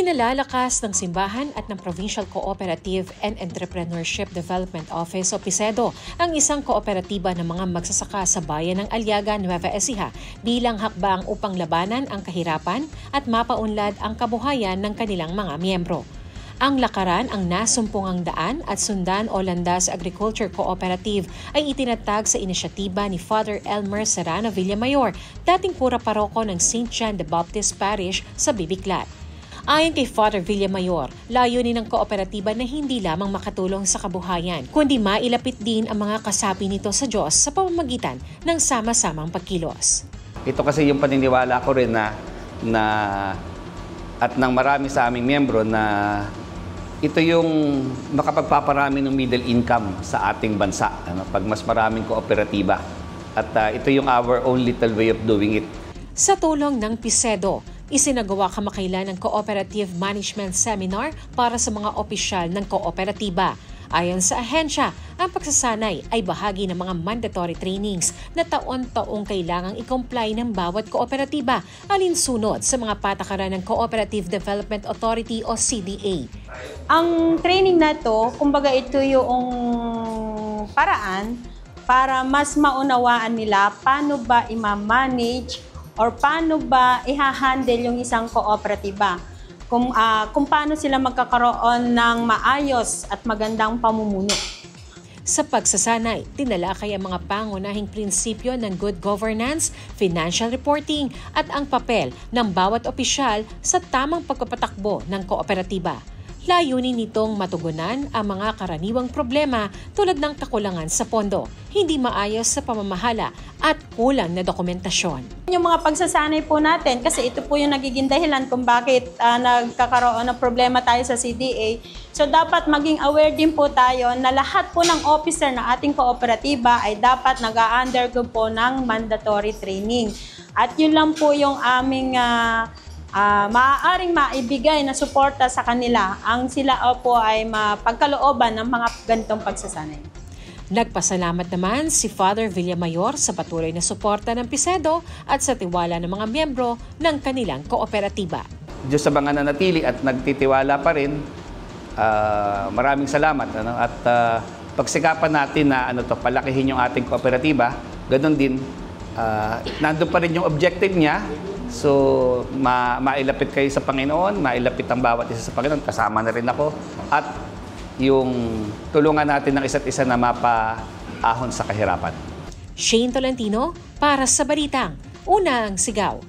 Pinalalakas ng simbahan at ng Provincial Cooperative and Entrepreneurship Development Office o PICEDO ang isang kooperatiba ng mga magsasaka sa bayan ng Aliaga, Nueva Ecija bilang hakbang upang labanan ang kahirapan at mapaunlad ang kabuhayan ng kanilang mga miyembro. Ang lakaran, ang Nasumpungang Daan at Sundan o Landas Agriculture Cooperative ay itinatag sa inisyatiba ni Father Elmer Serrano Villamayor, dating pura paroko ng St. John the Baptist Parish sa Bibiclat. Ayon kay Father Villamayor, layunin ng kooperatiba na hindi lamang makatulong sa kabuhayan, kundi mailapit din ang mga kasapi nito sa Diyos sa pamamagitan ng sama-samang pagkilos. Ito kasi yung paniniwala ko rin na at ng marami sa aming miyembro na ito yung makapagpaparami ng middle income sa ating bansa, pag mas maraming kooperatiba. At ito yung our own little way of doing it. Sa tulong ng PICEDO, isinagawa kamakailan ng Cooperative Management Seminar para sa mga opisyal ng kooperatiba. Ayon sa ahensya, ang pagsasanay ay bahagi ng mga mandatory trainings na taon-taong kailangang i-comply ng bawat kooperatiba alinsunod sa mga patakaran ng Cooperative Development Authority o CDA. Ang training na to, kumbaga ito yung paraan para mas maunawaan nila paano ba i-manage or paano ba i-handle yung isang kooperatiba. Kung paano sila magkakaroon ng maayos at magandang pamumuno. Sa pagsasanay, tinalakay ang mga pangunahing prinsipyo ng good governance, financial reporting at ang papel ng bawat opisyal sa tamang pagpapatakbo ng kooperatiba. Layunin nitong matugunan ang mga karaniwang problema tulad ng kakulangan sa pondo, hindi maayos sa pamamahala at kulang na dokumentasyon. Yung mga pagsasanay po natin, kasi ito po yung nagiging dahilan kung bakit nagkakaroon ng problema tayo sa CDA. So dapat maging aware din po tayo na lahat po ng officer ng ating kooperatiba ay dapat nag-undergo po ng mandatory training. At yun lang po yung aming maaaring maibigay na suporta sa kanila ang sila po ay mapagkalooban ng mga ganitong pagsasanay. Nagpasalamat naman si Father Villamayor sa patuloy na suporta ng PICEDO at sa tiwala ng mga miyembro ng kanilang kooperatiba. Diyos sa mga nanatili at nagtitiwala pa rin, maraming salamat. At pagsikapan natin na palakihin yung ating kooperatiba, ganun din, nandun pa rin yung objective niya. So, mailapit kayo sa Panginoon, mailapit ang bawat isa sa Panginoon, kasama na rin ako. At yung tulungan natin ng isa't isa na mapaahon sa kahirapan. Shane Tolentino para sa Balitang Unang Sigaw.